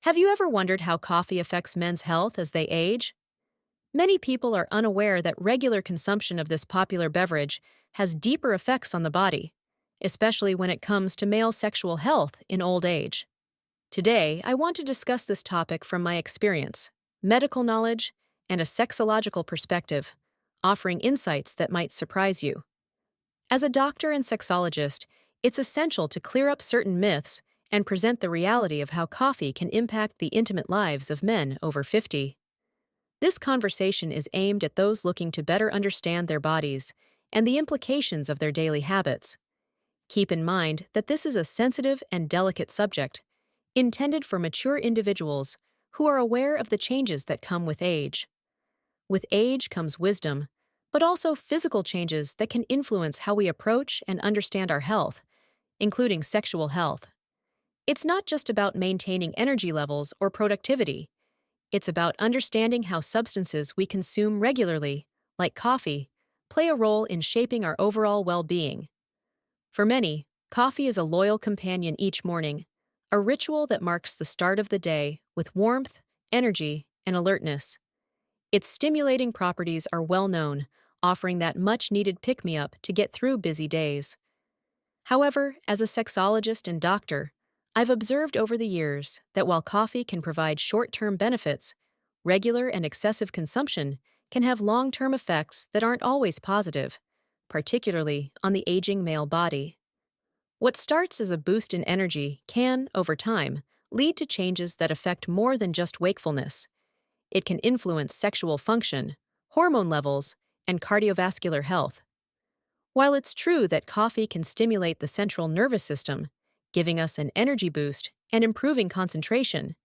Have you ever wondered how coffee affects men's health as they age? Many people are unaware that regular consumption of this popular beverage has deeper effects on the body, especially when it comes to male sexual health in old age. Today, I want to discuss this topic from my experience, medical knowledge, and a sexological perspective, offering insights that might surprise you. As a doctor and sexologist, it's essential to clear up certain myths and present the reality of how coffee can impact the intimate lives of men over 50. This conversation is aimed at those looking to better understand their bodies and the implications of their daily habits. Keep in mind that this is a sensitive and delicate subject, intended for mature individuals who are aware of the changes that come with age. With age comes wisdom, but also physical changes that can influence how we approach and understand our health, including sexual health. It's not just about maintaining energy levels or productivity. It's about understanding how substances we consume regularly, like coffee, play a role in shaping our overall well-being. For many, coffee is a loyal companion each morning, a ritual that marks the start of the day with warmth, energy, and alertness. Its stimulating properties are well known, offering that much-needed pick-me-up to get through busy days. However, as a sexologist and doctor, I've observed over the years that while coffee can provide short-term benefits, regular and excessive consumption can have long-term effects that aren't always positive, particularly on the aging male body. What starts as a boost in energy can, over time, lead to changes that affect more than just wakefulness. It can influence sexual function, hormone levels, and cardiovascular health. While it's true that coffee can stimulate the central nervous system, giving us an energy boost and improving concentration,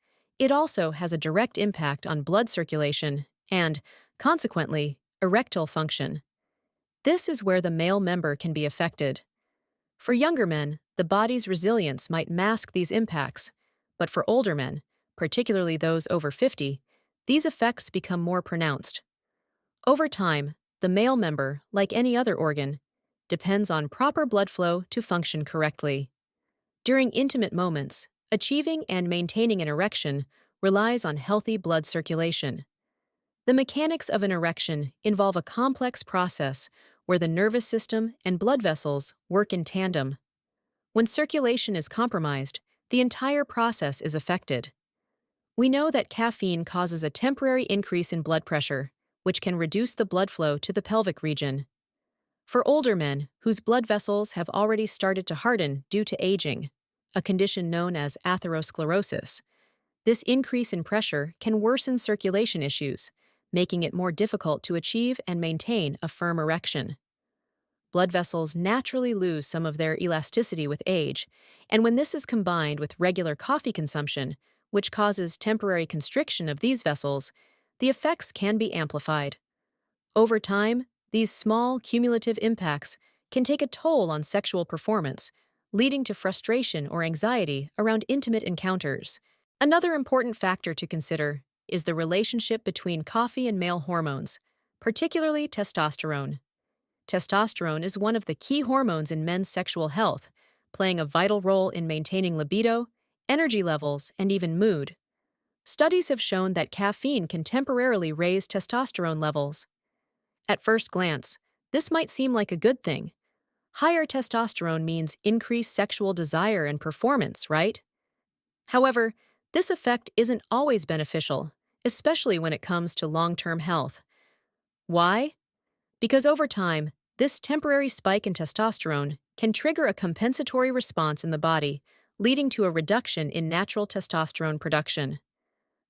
it also has a direct impact on blood circulation and, consequently, erectile function. This is where the male member can be affected. For younger men, the body's resilience might mask these impacts, but for older men, particularly those over 50, these effects become more pronounced. Over time, the male member, like any other organ, depends on proper blood flow to function correctly. During intimate moments, achieving and maintaining an erection relies on healthy blood circulation. The mechanics of an erection involve a complex process where the nervous system and blood vessels work in tandem. When circulation is compromised, the entire process is affected. We know that caffeine causes a temporary increase in blood pressure, which can reduce the blood flow to the pelvic region. For older men whose blood vessels have already started to harden due to aging, a condition known as atherosclerosis, this increase in pressure can worsen circulation issues, making it more difficult to achieve and maintain a firm erection. Blood vessels naturally lose some of their elasticity with age, and when this is combined with regular coffee consumption, which causes temporary constriction of these vessels, the effects can be amplified. Over time, these small, cumulative impacts can take a toll on sexual performance, leading to frustration or anxiety around intimate encounters. Another important factor to consider is the relationship between coffee and male hormones, particularly testosterone. Testosterone is one of the key hormones in men's sexual health, playing a vital role in maintaining libido, energy levels, and even mood. Studies have shown that caffeine can temporarily raise testosterone levels. At first glance, this might seem like a good thing. Higher testosterone means increased sexual desire and performance, right? However, this effect isn't always beneficial, especially when it comes to long-term health. Why? Because over time, this temporary spike in testosterone can trigger a compensatory response in the body, leading to a reduction in natural testosterone production.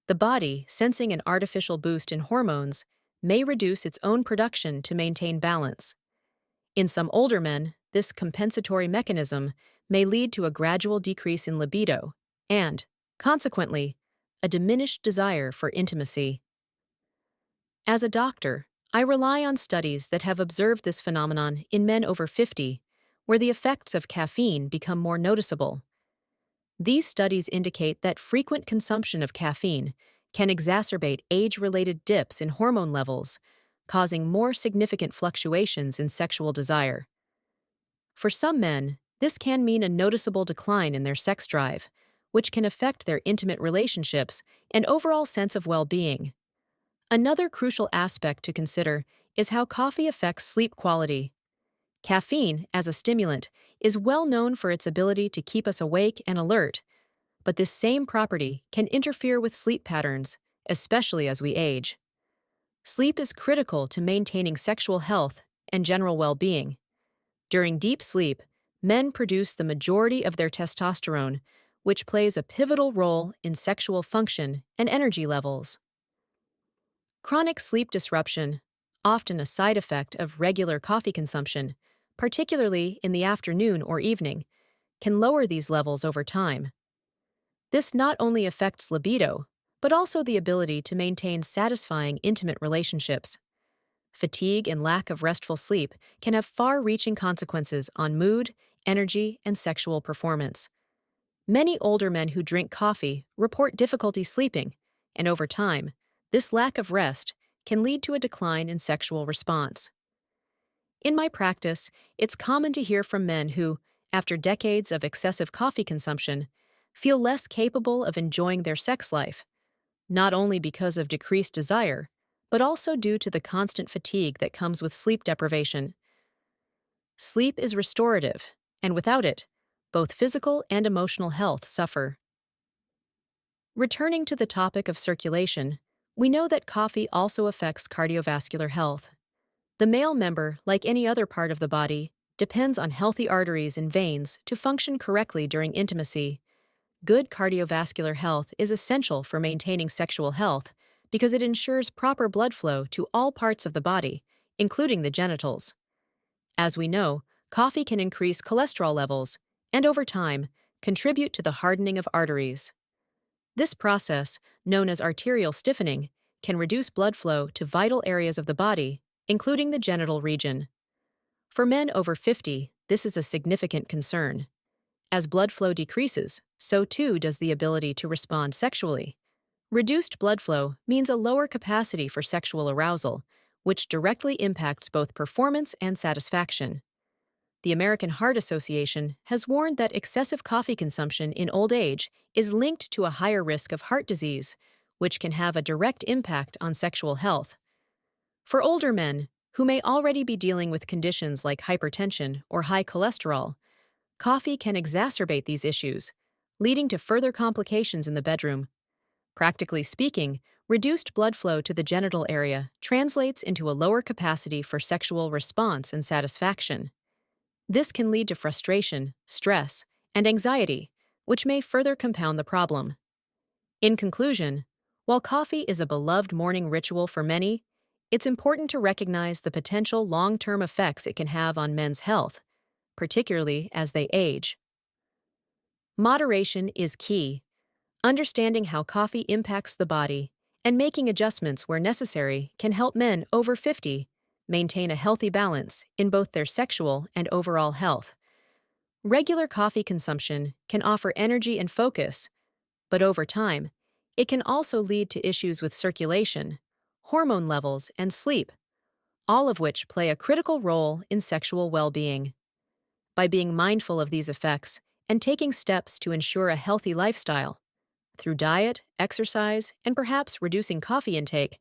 The body, sensing an artificial boost in hormones, may reduce its own production to maintain balance. In some older men, this compensatory mechanism may lead to a gradual decrease in libido and, consequently, a diminished desire for intimacy. As a doctor, I rely on studies that have observed this phenomenon in men over 50, where the effects of caffeine become more noticeable. These studies indicate that frequent consumption of caffeine can exacerbate age-related dips in hormone levels, causing more significant fluctuations in sexual desire. For some men, this can mean a noticeable decline in their sex drive, which can affect their intimate relationships and overall sense of well-being. Another crucial aspect to consider is how coffee affects sleep quality. Caffeine, as a stimulant, is well known for its ability to keep us awake and alert, but this same property can interfere with sleep patterns, especially as we age. Sleep is critical to maintaining sexual health and general well-being. During deep sleep, men produce the majority of their testosterone, which plays a pivotal role in sexual function and energy levels. Chronic sleep disruption, often a side effect of regular coffee consumption, particularly in the afternoon or evening, can lower these levels over time. This not only affects libido, but also the ability to maintain satisfying intimate relationships. Fatigue and lack of restful sleep can have far-reaching consequences on mood, energy, and sexual performance. Many older men who drink coffee report difficulty sleeping, and over time, this lack of rest can lead to a decline in sexual response. In my practice, it's common to hear from men who, after decades of excessive coffee consumption, feel less capable of enjoying their sex life, not only because of decreased desire, but also due to the constant fatigue that comes with sleep deprivation. Sleep is restorative, and without it, both physical and emotional health suffer. Returning to the topic of circulation, we know that coffee also affects cardiovascular health. The male member, like any other part of the body, depends on healthy arteries and veins to function correctly during intimacy. Good cardiovascular health is essential for maintaining sexual health because it ensures proper blood flow to all parts of the body, including the genitals. As we know, coffee can increase cholesterol levels and, over time, contribute to the hardening of arteries. This process, known as arterial stiffening, can reduce blood flow to vital areas of the body, including the genital region. For men over 50, this is a significant concern. As blood flow decreases, so too does the ability to respond sexually. Reduced blood flow means a lower capacity for sexual arousal, which directly impacts both performance and satisfaction. The American Heart Association has warned that excessive coffee consumption in old age is linked to a higher risk of heart disease, which can have a direct impact on sexual health. For older men, who may already be dealing with conditions like hypertension or high cholesterol, coffee can exacerbate these issues, leading to further complications in the bedroom. Practically speaking, reduced blood flow to the genital area translates into a lower capacity for sexual response and satisfaction. This can lead to frustration, stress, and anxiety, which may further compound the problem. In conclusion, while coffee is a beloved morning ritual for many, it's important to recognize the potential long-term effects it can have on men's health, particularly as they age. Moderation is key. Understanding how coffee impacts the body and making adjustments where necessary can help men over 50 maintain a healthy balance in both their sexual and overall health. Regular coffee consumption can offer energy and focus, but over time, it can also lead to issues with circulation, hormone levels, and sleep, all of which play a critical role in sexual well-being. By being mindful of these effects and taking steps to ensure a healthy lifestyle, through diet, exercise, and perhaps reducing coffee intake,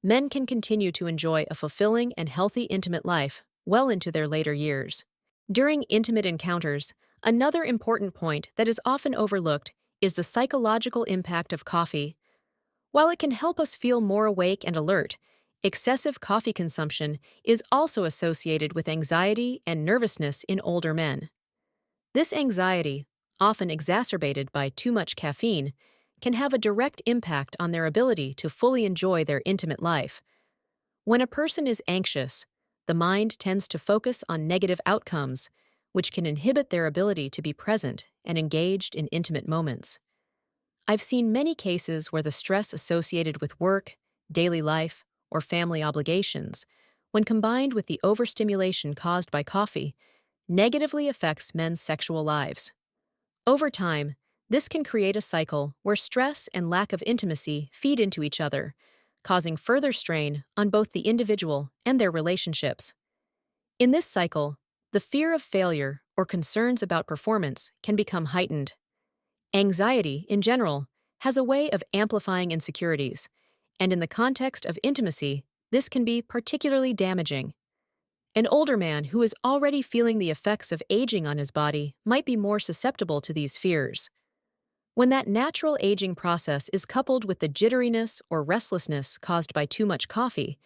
men can continue to enjoy a fulfilling and healthy intimate life well into their later years. During intimate encounters, another important point that is often overlooked is the psychological impact of coffee. While it can help us feel more awake and alert, excessive coffee consumption is also associated with anxiety and nervousness in older men. This anxiety, often exacerbated by too much caffeine, can have a direct impact on their ability to fully enjoy their intimate life. When a person is anxious, the mind tends to focus on negative outcomes, which can inhibit their ability to be present and engaged in intimate moments. I've seen many cases where the stress associated with work, daily life, or family obligations, when combined with the overstimulation caused by coffee, negatively affects men's sexual lives. Over time, this can create a cycle where stress and lack of intimacy feed into each other, causing further strain on both the individual and their relationships. In this cycle, the fear of failure or concerns about performance can become heightened. Anxiety, in general, has a way of amplifying insecurities, and in the context of intimacy, this can be particularly damaging. An older man who is already feeling the effects of aging on his body might be more susceptible to these fears. When that natural aging process is coupled with the jitteriness or restlessness caused by too much coffee,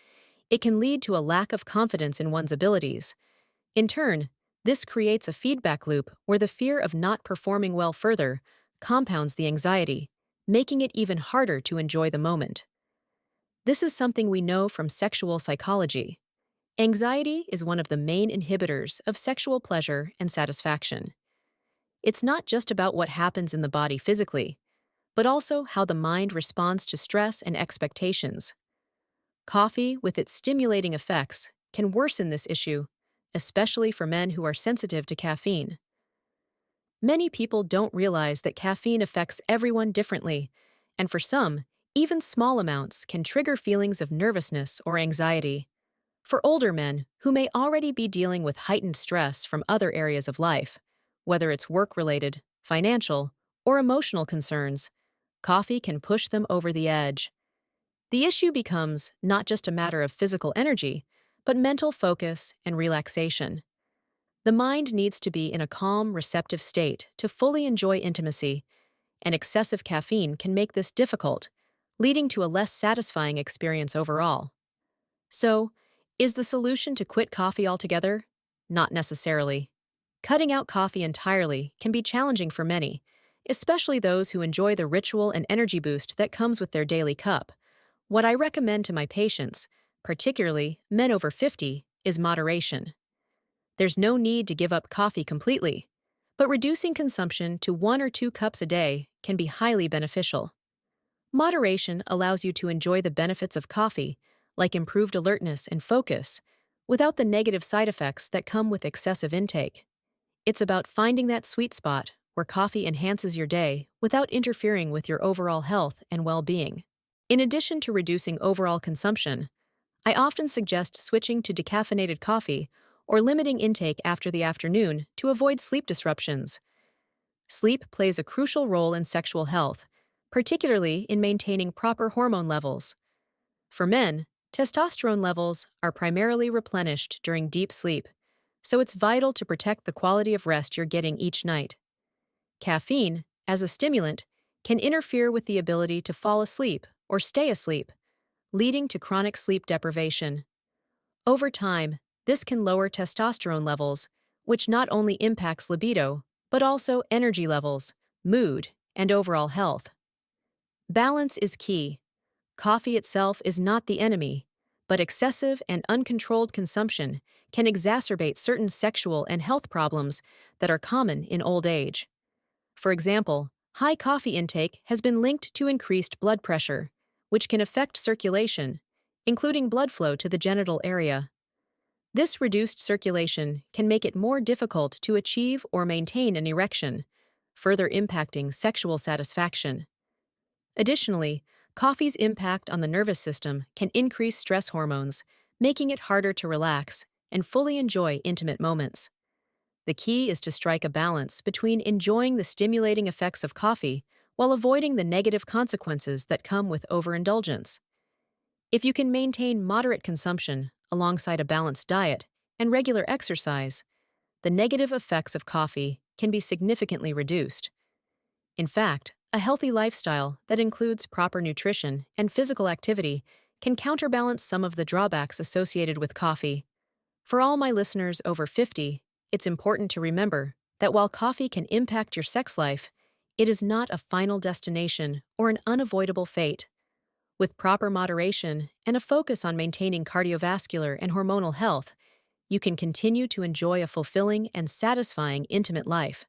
it can lead to a lack of confidence in one's abilities. In turn, this creates a feedback loop where the fear of not performing well further compounds the anxiety, making it even harder to enjoy the moment. This is something we know from sexual psychology. Anxiety is one of the main inhibitors of sexual pleasure and satisfaction. It's not just about what happens in the body physically, but also how the mind responds to stress and expectations. Coffee, with its stimulating effects, can worsen this issue, especially for men who are sensitive to caffeine. Many people don't realize that caffeine affects everyone differently, and for some, even small amounts can trigger feelings of nervousness or anxiety. For older men who may already be dealing with heightened stress from other areas of life, whether it's work-related, financial, or emotional concerns, coffee can push them over the edge. The issue becomes not just a matter of physical energy, but mental focus and relaxation. The mind needs to be in a calm, receptive state to fully enjoy intimacy, and excessive caffeine can make this difficult, leading to a less satisfying experience overall. So, is the solution to quit coffee altogether? Not necessarily. Cutting out coffee entirely can be challenging for many, especially those who enjoy the ritual and energy boost that comes with their daily cup. What I recommend to my patients, particularly men over 50, is moderation. There's no need to give up coffee completely, but reducing consumption to 1 or 2 cups a day can be highly beneficial. Moderation allows you to enjoy the benefits of coffee, like improved alertness and focus, without the negative side effects that come with excessive intake. It's about finding that sweet spot where coffee enhances your day without interfering with your overall health and well-being. In addition to reducing overall consumption, I often suggest switching to decaffeinated coffee or limiting intake after the afternoon to avoid sleep disruptions. Sleep plays a crucial role in sexual health, particularly in maintaining proper hormone levels. For men, testosterone levels are primarily replenished during deep sleep, so it's vital to protect the quality of rest you're getting each night. Caffeine, as a stimulant, can interfere with the ability to fall asleep or stay asleep, leading to chronic sleep deprivation. Over time, this can lower testosterone levels, which not only impacts libido, but also energy levels, mood, and overall health. Balance is key. Coffee itself is not the enemy, but excessive and uncontrolled consumption can exacerbate certain sexual and health problems that are common in old age. For example, high coffee intake has been linked to increased blood pressure, which can affect circulation, including blood flow to the genital area. This reduced circulation can make it more difficult to achieve or maintain an erection, further impacting sexual satisfaction. Additionally, coffee's impact on the nervous system can increase stress hormones, making it harder to relax and fully enjoy intimate moments. The key is to strike a balance between enjoying the stimulating effects of coffee while avoiding the negative consequences that come with overindulgence. If you can maintain moderate consumption alongside a balanced diet and regular exercise, the negative effects of coffee can be significantly reduced. In fact, a healthy lifestyle that includes proper nutrition and physical activity can counterbalance some of the drawbacks associated with coffee. For all my listeners over 50, it's important to remember that while coffee can impact your sex life, it is not a final destination or an unavoidable fate. With proper moderation and a focus on maintaining cardiovascular and hormonal health, you can continue to enjoy a fulfilling and satisfying intimate life.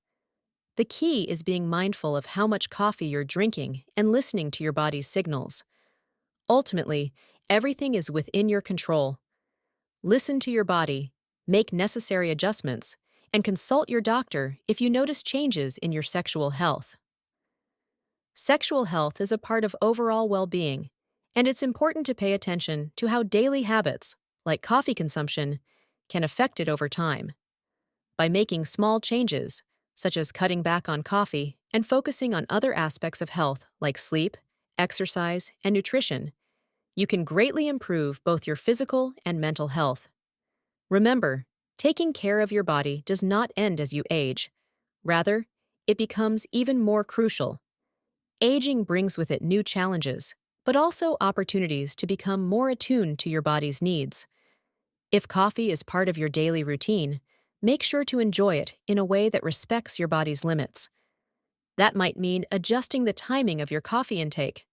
The key is being mindful of how much coffee you're drinking and listening to your body's signals. Ultimately, everything is within your control. Listen to your body, make necessary adjustments, and consult your doctor if you notice changes in your sexual health. Sexual health is a part of overall well-being, and it's important to pay attention to how daily habits, like coffee consumption, can affect it over time. By making small changes, such as cutting back on coffee and focusing on other aspects of health like sleep, exercise, and nutrition, you can greatly improve both your physical and mental health. Remember, taking care of your body does not end as you age. Rather, it becomes even more crucial. Aging brings with it new challenges, but also opportunities to become more attuned to your body's needs. If coffee is part of your daily routine, make sure to enjoy it in a way that respects your body's limits. That might mean adjusting the timing of your coffee intake,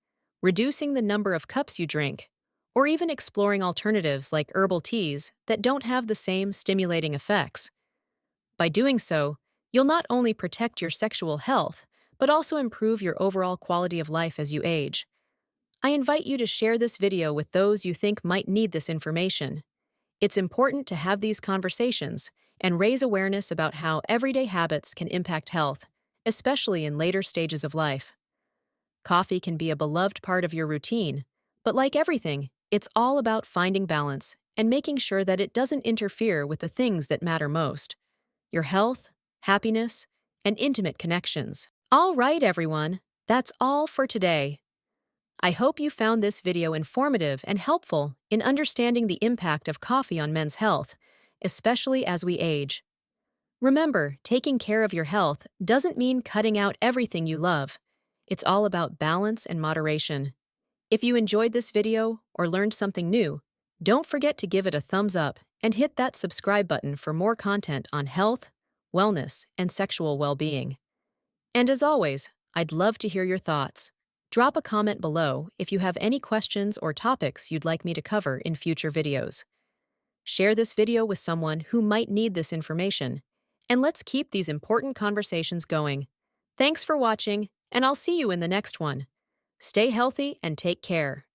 reducing the number of cups you drink, or even exploring alternatives like herbal teas that don't have the same stimulating effects. By doing so, you'll not only protect your sexual health, but also improve your overall quality of life as you age. I invite you to share this video with those you think might need this information. It's important to have these conversations and raise awareness about how everyday habits can impact health, especially in later stages of life. Coffee can be a beloved part of your routine, but like everything, it's all about finding balance and making sure that it doesn't interfere with the things that matter most: your health, happiness, and intimate connections. All right, everyone, that's all for today. I hope you found this video informative and helpful in understanding the impact of coffee on men's health, especially as we age. Remember, taking care of your health doesn't mean cutting out everything you love. It's all about balance and moderation. If you enjoyed this video or learned something new, don't forget to give it a thumbs up and hit that subscribe button for more content on health, wellness, and sexual well-being. And as always, I'd love to hear your thoughts. Drop a comment below if you have any questions or topics you'd like me to cover in future videos. Share this video with someone who might need this information, and let's keep these important conversations going. Thanks for watching, and I'll see you in the next one. Stay healthy and take care.